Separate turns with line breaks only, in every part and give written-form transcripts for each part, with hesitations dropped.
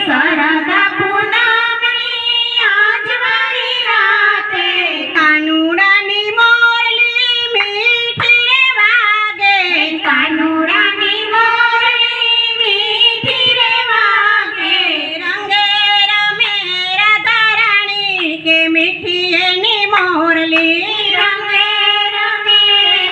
શરદા પૂનમની આજવાળી રાતે કાનુડાની મોરલી મીઠી રે વાગે કાનુડાની મોરલી મીઠી રે વાગે રંગે રમે રાધા રાણી કે મીઠી એની મોરલી રંગે રમે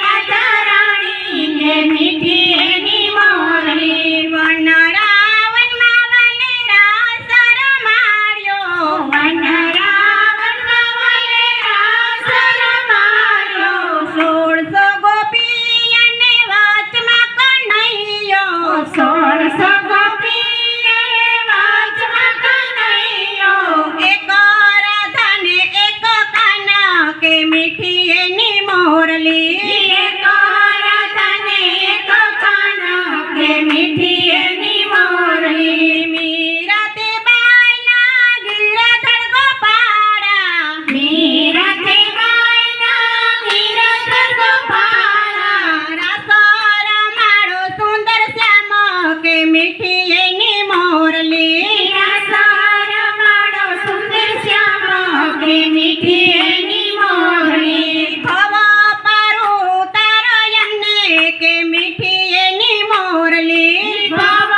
રાધા રાણી કે મીઠી એની મોરલી વન રાવણમાં વનરા શરમાડ્યો વન રાવણમાં વનરા શરમાડ્યો 1600 ગોપી અને વાચમાં કનૈયો 1600 ગોપી અને વાચમાં કનૈયો એક રાધા ને એક કાના કે મીઠી એની મોરલી એક રાધા ને એક કાના કે મીઠી એની મોરલી મીરાતે બાયના ગિરધર ગોપાળા મીરાતે બાયના ગિરધર ગોપાળા રાસો રમાડો સુંદર શ્યામ કે મીઠી એની મોરલી રાસો રમાડો સુંદર શ્યામ કે મીઠી એની મોરલી ભવ પારો તારો એમને કે મીઠી એની મોરલી ભવ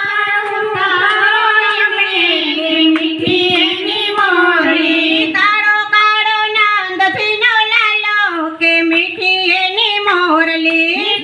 પારો તારો એમને કે મીઠી એની મોરલી કાળો કાળો નંદજીનો લાલો કે મીઠી એની મોરલી